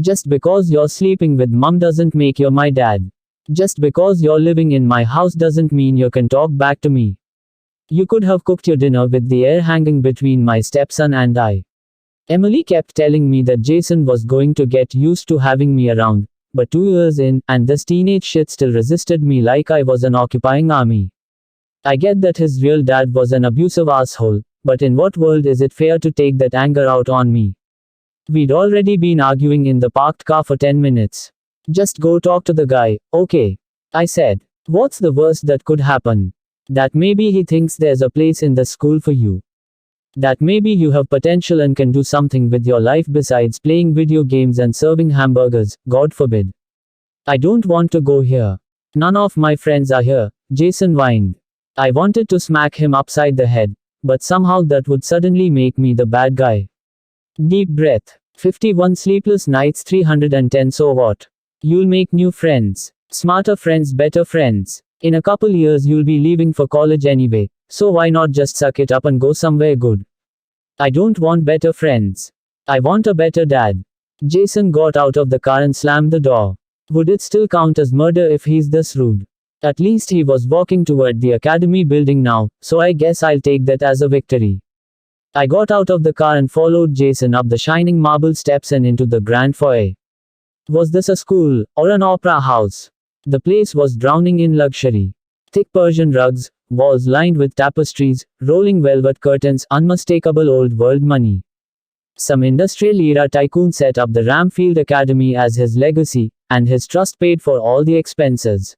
Just because you're sleeping with mum doesn't make you my dad. Just because you're living in my house doesn't mean you can talk back to me. You could have cooked your dinner with the air hanging between my stepson and I. Emily kept telling me that Jason was going to get used to having me around, but 2 years in, and this teenage shit still resisted me like I was an occupying army. I get that his real dad was an abusive asshole, but in what world is it fair to take that anger out on me? We'd already been arguing in the parked car for 10 minutes. Just go talk to the guy, okay? I said. What's the worst that could happen? That maybe he thinks there's a place in the school for you. That maybe you have potential and can do something with your life besides playing video games and serving hamburgers, God forbid. I don't want to go here. None of my friends are here, Jason whined. I wanted to smack him upside the head, but somehow that would suddenly make me the bad guy. Deep breath. 51 sleepless nights 310 so what? You'll make new friends. Smarter friends, better friends. In a couple years you'll be leaving for college anyway, so why not just suck it up and go somewhere good? I don't want better friends. I want a better dad. Jason got out of the car and slammed the door. Would it still count as murder if he's this rude? At least he was walking toward the academy building now, so I guess I'll take that as a victory. I got out of the car and followed Jason up the shining marble steps and into the grand foyer. Was this a school, or an opera house? The place was drowning in luxury. Thick Persian rugs, walls lined with tapestries, rolling velvet curtains, unmistakable old world money. Some industrial era tycoon set up the Ramfield Academy as his legacy, and his trust paid for all the expenses.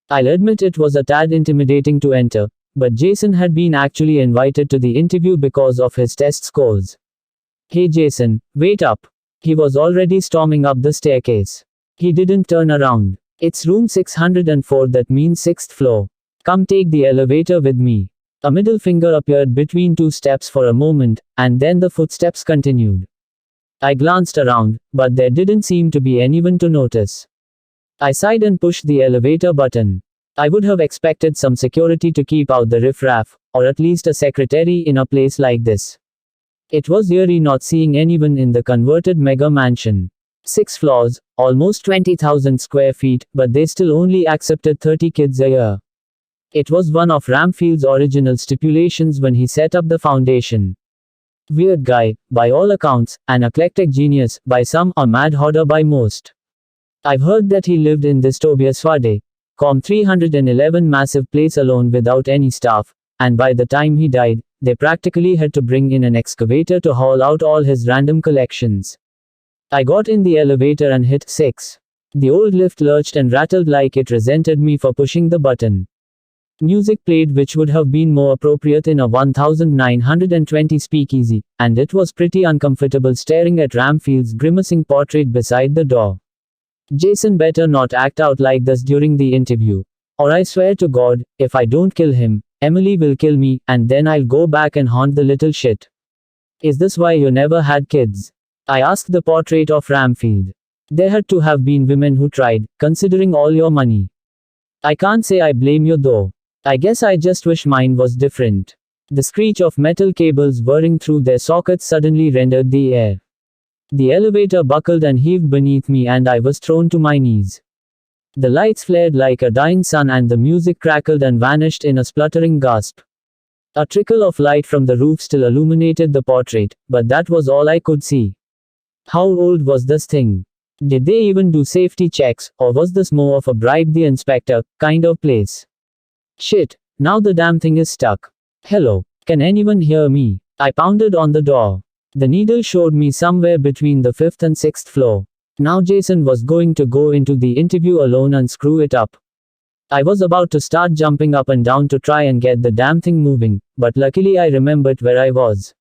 I'll admit it was a tad intimidating to enter, but Jason had been actually invited to the interview because of his test scores. Hey Jason, wait up. He was already storming up the staircase. He didn't turn around. It's room 604, that means 6th floor. Come take the elevator with me. A middle finger appeared between two steps for a moment, and then the footsteps continued. I glanced around, but there didn't seem to be anyone to notice. I sighed and pushed the elevator button. I would have expected some security to keep out the riffraff, or at least a secretary in a place like this. It was eerie not seeing anyone in the converted mega mansion. 6 floors, almost 20,000 square feet, but they still only accepted 30 kids a year. It was one of Ramfield's original stipulations when he set up the foundation. Weird guy, by all accounts, an eclectic genius, by some, a mad hoarder by most. I've heard that he lived in this Tobias Swade, Com 311 massive place alone without any staff, and by the time he died, they practically had to bring in an excavator to haul out all his random collections. I got in the elevator and hit 6. The old lift lurched and rattled like it resented me for pushing the button. Music played which would have been more appropriate in a 1920 speakeasy, and it was pretty uncomfortable staring at Ramfield's grimacing portrait beside the door. Jason better not act out like this during the interview. Or I swear to God, if I don't kill him, Emily will kill me, and then I'll go back and haunt the little shit. Is this why you never had kids? I asked the portrait of Ramfield. There had to have been women who tried, considering all your money. I can't say I blame you though. I guess I just wish mine was different. The screech of metal cables whirring through their sockets suddenly rendered the air. The elevator buckled and heaved beneath me and I was thrown to my knees. The lights flared like a dying sun and the music crackled and vanished in a spluttering gasp. A trickle of light from the roof still illuminated the portrait, but that was all I could see. How old was this thing? Did they even do safety checks, or was this more of a bribe the inspector kind of place? Shit, now the damn thing is stuck. Hello, can anyone hear me? I pounded on the door. The needle showed me somewhere between the 5th and 6th floor. Now Jason was going to go into the interview alone and screw it up. I was about to start jumping up and down to try and get the damn thing moving, but luckily I remembered where I was.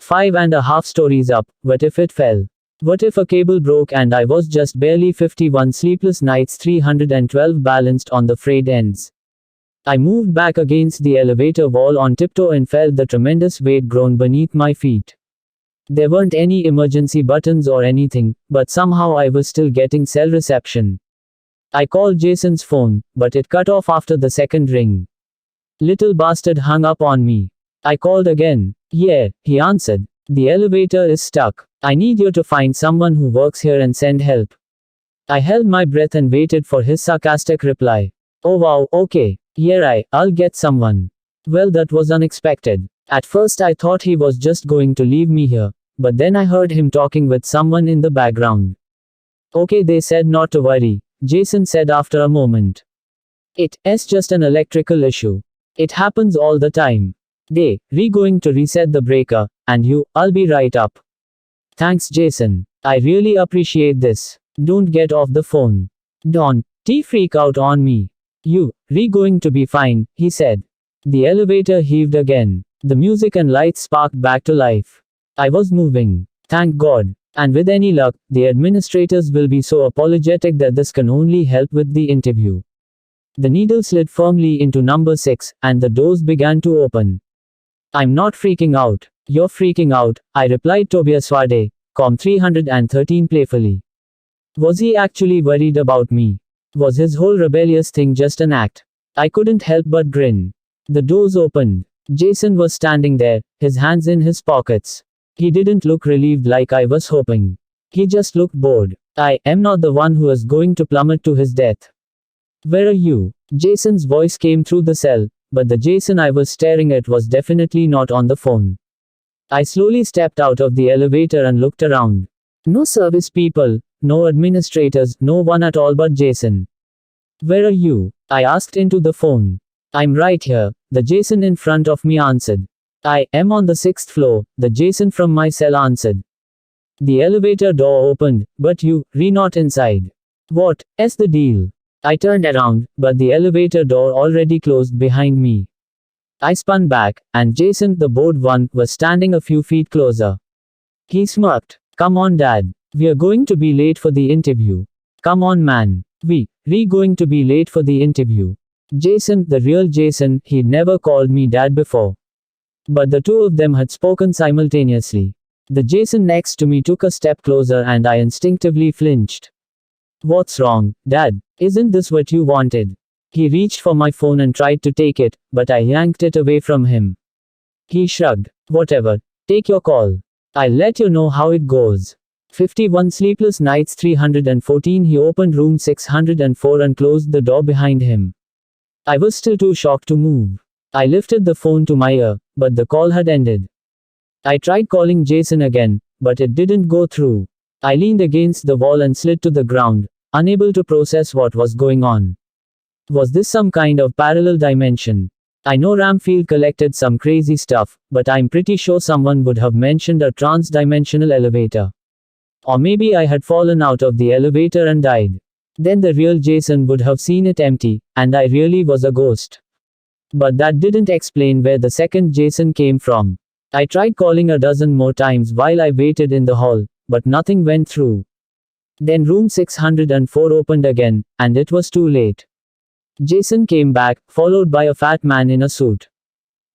5.5 stories up. What if it fell? What if a cable broke and I was just barely 51 sleepless nights 312 balanced on the frayed ends? I moved back against the elevator wall on tiptoe and felt the tremendous weight groan beneath my feet. There weren't any emergency buttons or anything, but somehow I was still getting cell reception. I called Jason's phone, but it cut off after the second ring. Little bastard hung up on me. I called again. Yeah, he answered. The elevator is stuck. I need you to find someone who works here and send help. I held my breath and waited for his sarcastic reply. Oh wow, okay. Yeah, I'll get someone. Well, that was unexpected. At first I thought he was just going to leave me here, but then I heard him talking with someone in the background. Okay, they said not to worry, Jason said after a moment. It's just an electrical issue. It happens all the time. Going to reset the breaker, and I'll be right up. Thanks, Jason. I really appreciate this. Don't get off the phone. Don't freak out on me. Going to be fine, he said. The elevator heaved again. The music and lights sparked back to life. I was moving. Thank God. And with any luck, the administrators will be so apologetic that this can only help with the interview. The needle slid firmly into number 6, and the doors began to open. I'm not freaking out. You're freaking out, I replied. Tobias Wade, Com 313 playfully. Was he actually worried about me? Was his whole rebellious thing just an act? I couldn't help but grin. The doors opened. Jason was standing there, his hands in his pockets. He didn't look relieved like I was hoping. He just looked bored. I am not the one who is going to plummet to his death. Where are you? Jason's voice came through the cell, but the Jason I was staring at was definitely not on the phone. I slowly stepped out of the elevator and looked around. No service people, no administrators, no one at all but Jason. Where are you? I asked into the phone. I'm right here, the Jason in front of me answered. I am on the 6th floor, the Jason from my cell answered. The elevator door opened, but not inside. What's the deal? I turned around, but the elevator door already closed behind me. I spun back, and Jason, the bored one, was standing a few feet closer. He smirked. Come on, Dad. We're going to be late for the interview. Come on, man. We're going to be late for the interview. Jason, the real Jason, he'd never called me Dad before. But the two of them had spoken simultaneously. The Jason next to me took a step closer and I instinctively flinched. What's wrong, Dad? Isn't this what you wanted? He reached for my phone and tried to take it, but I yanked it away from him. He shrugged. Whatever. Take your call. I'll let you know how it goes. 51 Sleepless Nights 314. He opened room 604 and closed the door behind him. I was still too shocked to move. I lifted the phone to my ear, but the call had ended. I tried calling Jason again, but it didn't go through. I leaned against the wall and slid to the ground, unable to process what was going on. Was this some kind of parallel dimension? I know Ramfield collected some crazy stuff, but I'm pretty sure someone would have mentioned a trans-dimensional elevator. Or maybe I had fallen out of the elevator and died. Then the real Jason would have seen it empty, and I really was a ghost. But that didn't explain where the second Jason came from. I tried calling a dozen more times while I waited in the hall, but nothing went through. Then room 604 opened again, and it was too late. Jason came back, followed by a fat man in a suit.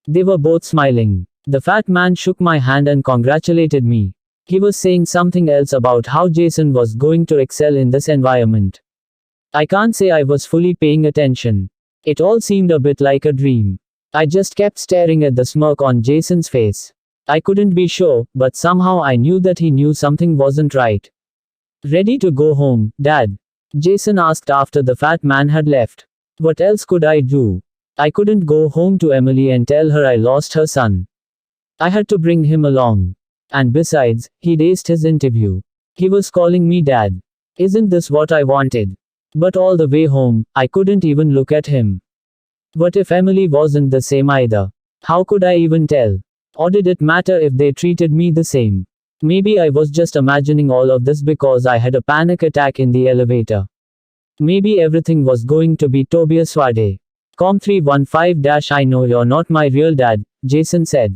They were both smiling. The fat man shook my hand and congratulated me. He was saying something else about how Jason was going to excel in this environment. I can't say I was fully paying attention. It all seemed a bit like a dream. I just kept staring at the smirk on Jason's face. I couldn't be sure, but somehow I knew that he knew something wasn't right. Ready to go home, Dad? Jason asked after the fat man had left. What else could I do? I couldn't go home to Emily and tell her I lost her son. I had to bring him along. And besides, he'd aced his interview. He was calling me Dad. Isn't this what I wanted? But all the way home, I couldn't even look at him. What if Emily wasn't the same either? How could I even tell? Or did it matter if they treated me the same? Maybe I was just imagining all of this because I had a panic attack in the elevator. Maybe everything was going to be Tobias Wade. Com 315 I know you're not my real dad, Jason said.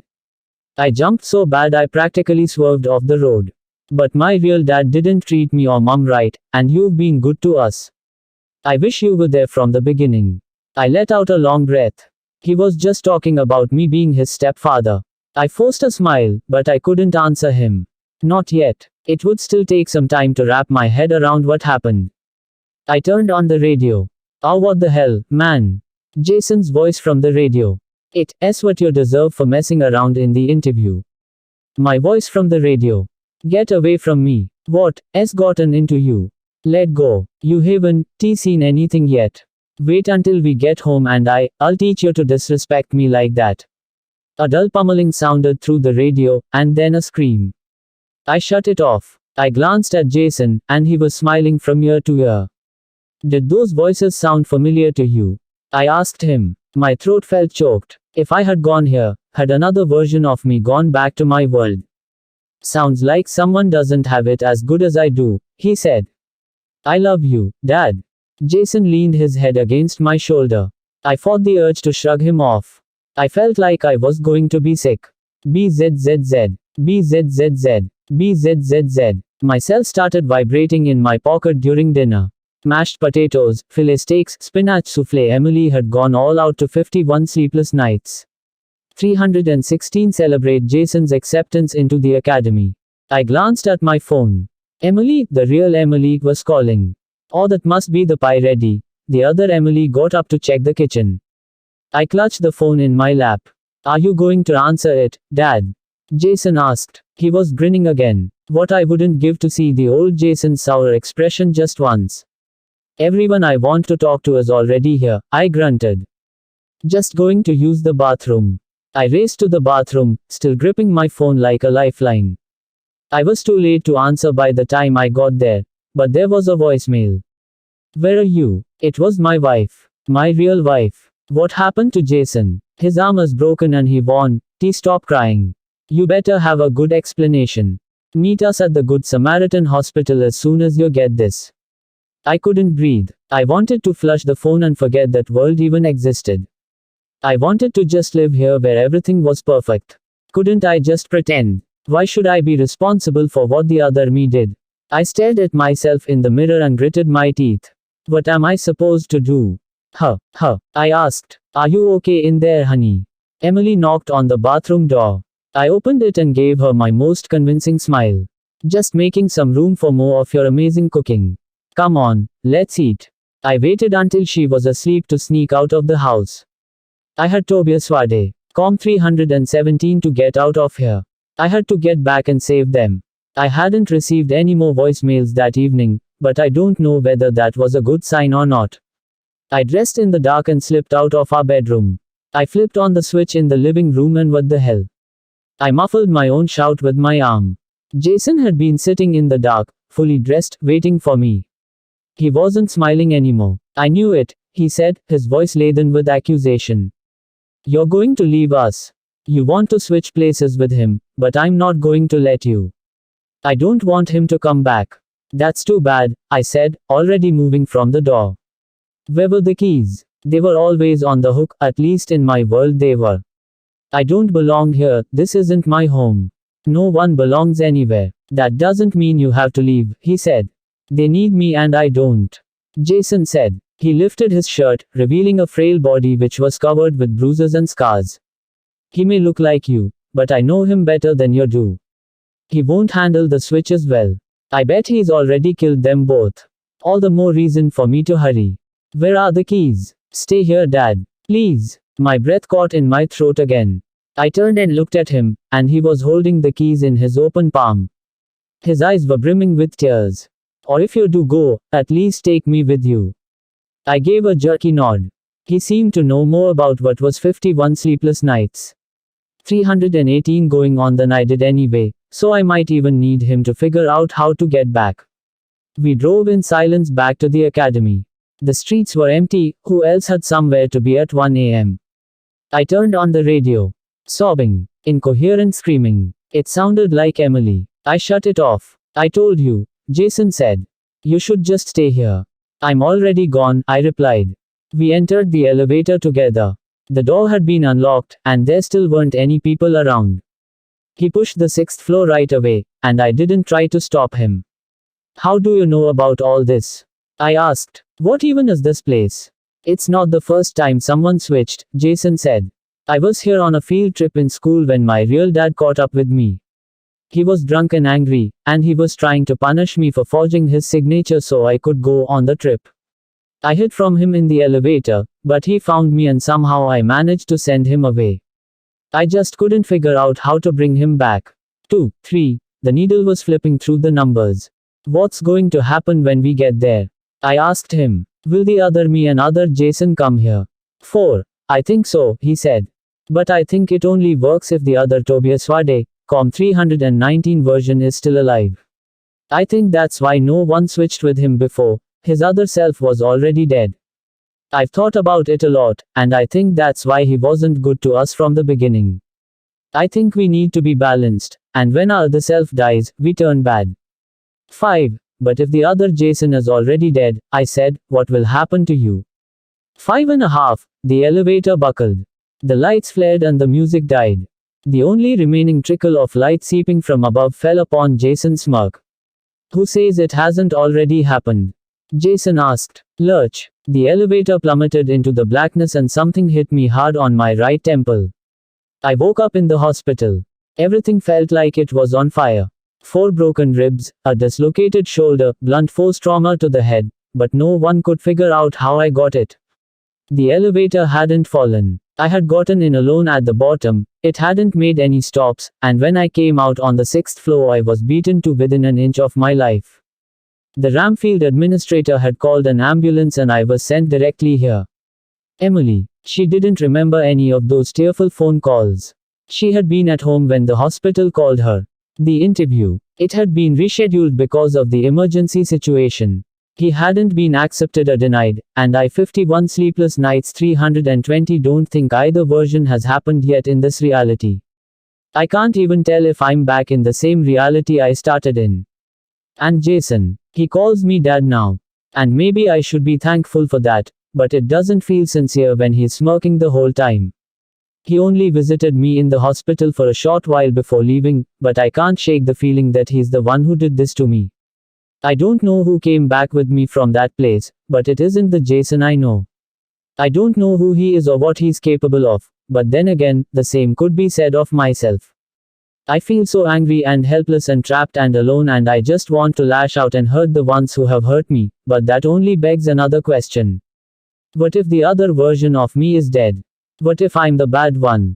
I jumped so bad I practically swerved off the road. But my real dad didn't treat me or mom right, and you've been good to us. I wish you were there from the beginning. I let out a long breath. He was just talking about me being his stepfather. I forced a smile, but I couldn't answer him. Not yet. It would still take some time to wrap my head around what happened. I turned on the radio. Oh, what the hell, man? Jason's voice from the radio. It's what you deserve for messing around in the interview. My voice from the radio. Get away from me. What's gotten into you? Let go. You haven't seen anything yet. Wait until we get home and I'll teach you to disrespect me like that. A dull pummeling sounded through the radio, and then a scream. I shut it off. I glanced at Jason, and he was smiling from ear to ear. Did those voices sound familiar to you? I asked him. My throat felt choked. If I had gone here, had another version of me gone back to my world? Sounds like someone doesn't have it as good as I do, he said. I love you, Dad. Jason leaned his head against my shoulder. I fought the urge to shrug him off. I felt like I was going to be sick. BZZZ. BZZZ. BZZZ. My cells started vibrating in my pocket during dinner. Mashed potatoes, filet steaks, spinach souffle. Emily had gone all out to 51 sleepless nights. 316 celebrate Jason's acceptance into the academy. I glanced at my phone. Emily, the real Emily, was calling. Oh, that must be the pie ready. The other Emily got up to check the kitchen. I clutched the phone in my lap. Are you going to answer it, Dad? Jason asked. He was grinning again. What I wouldn't give to see the old Jason's sour expression just once. Everyone I want to talk to is already here, I grunted. Just going to use the bathroom. I raced to the bathroom, still gripping my phone like a lifeline. I was too late to answer by the time I got there, but there was a voicemail. Where are you? It was my wife. My real wife. What happened to Jason? His arm is broken and he won. Stop crying. You better have a good explanation. Meet us at the Good Samaritan Hospital as soon as you get this. I couldn't breathe. I wanted to flush the phone and forget that world even existed. I wanted to just live here where everything was perfect. Couldn't I just pretend? Why should I be responsible for what the other me did? I stared at myself in the mirror and gritted my teeth. What am I supposed to do? I asked. Are you okay in there, honey? Emily knocked on the bathroom door. I opened it and gave her my most convincing smile. Just making some room for more of your amazing cooking. Come on, let's eat. I waited until she was asleep to sneak out of the house. I had Tobias Wade, Com 317 to get out of here. I had to get back and save them. I hadn't received any more voicemails that evening, but I don't know whether that was a good sign or not. I dressed in the dark and slipped out of our bedroom. I flipped on the switch in the living room and what the hell? I muffled my own shout with my arm. Jason had been sitting in the dark, fully dressed, waiting for me. He wasn't smiling anymore. I knew it, he said, his voice laden with accusation. You're going to leave us. You want to switch places with him, but I'm not going to let you. I don't want him to come back. That's too bad, I said, already moving from the door. Where were the keys? They were always on the hook, at least in my world they were. I don't belong here, this isn't my home. No one belongs anywhere. That doesn't mean you have to leave, he said. They need me and I don't. Jason said. He lifted his shirt, revealing a frail body which was covered with bruises and scars. He may look like you, but I know him better than you do. He won't handle the switches well. I bet he's already killed them both. All the more reason for me to hurry. Where are the keys? Stay here, Dad. Please. My breath caught in my throat again. I turned and looked at him, and he was holding the keys in his open palm. His eyes were brimming with tears. Or if you do go, at least take me with you. I gave a jerky nod. He seemed to know more about what was 51 sleepless nights. 318 going on than I did anyway, so I might even need him to figure out how to get back. We drove in silence back to the academy. The streets were empty, who else had somewhere to be at 1 a.m.? I turned on the radio. Sobbing. Incoherent screaming. It sounded like Emily. I shut it off. I told you, Jason said. You should just stay here. I'm already gone, I replied. We entered the elevator together. The door had been unlocked, and there still weren't any people around. He pushed the 6th floor right away, and I didn't try to stop him. How do you know about all this? I asked. What even is this place? It's not the first time someone switched, Jason said. I was here on a field trip in school when my real dad caught up with me. He was drunk and angry, and he was trying to punish me for forging his signature so I could go on the trip. I hid from him in the elevator, but he found me and somehow I managed to send him away. I just couldn't figure out how to bring him back. 2, 3. The needle was flipping through the numbers. What's going to happen when we get there? I asked him. Will the other me and other Jason come here? 4. I think so, he said. But I think it only works if the other Tobias Wade, COM 319 version is still alive. I think that's why no one switched with him before. His other self was already dead. I've thought about it a lot, and I think that's why he wasn't good to us from the beginning. I think we need to be balanced, and when our other self dies, we turn bad. 5. But if the other Jason is already dead, I said, what will happen to you? 5.5. The elevator buckled. The lights flared and the music died. The only remaining trickle of light seeping from above fell upon Jason's smirk. Who says it hasn't already happened? Jason asked. Lurch. The elevator plummeted into the blackness and something hit me hard on my right temple. I woke up in the hospital. Everything felt like it was on fire. 4 broken ribs, a dislocated shoulder, blunt force trauma to the head, but no one could figure out how I got it. The elevator hadn't fallen. I had gotten in alone at the bottom, it hadn't made any stops, and when I came out on the 6th floor I was beaten to within an inch of my life. The Ramfield administrator had called an ambulance and I was sent directly here. Emily. She didn't remember any of those tearful phone calls. She had been at home when the hospital called her. The interview. It had been rescheduled because of the emergency situation. He hadn't been accepted or denied, and I 51 sleepless nights 320 don't think either version has happened yet in this reality. I can't even tell if I'm back in the same reality I started in. And Jason. He calls me dad now. And maybe I should be thankful for that, but it doesn't feel sincere when he's smirking the whole time. He only visited me in the hospital for a short while before leaving, but I can't shake the feeling that he's the one who did this to me. I don't know who came back with me from that place, but it isn't the Jason I know. I don't know who he is or what he's capable of, but then again, the same could be said of myself. I feel so angry and helpless and trapped and alone, and I just want to lash out and hurt the ones who have hurt me, but that only begs another question. What if the other version of me is dead? What if I'm the bad one?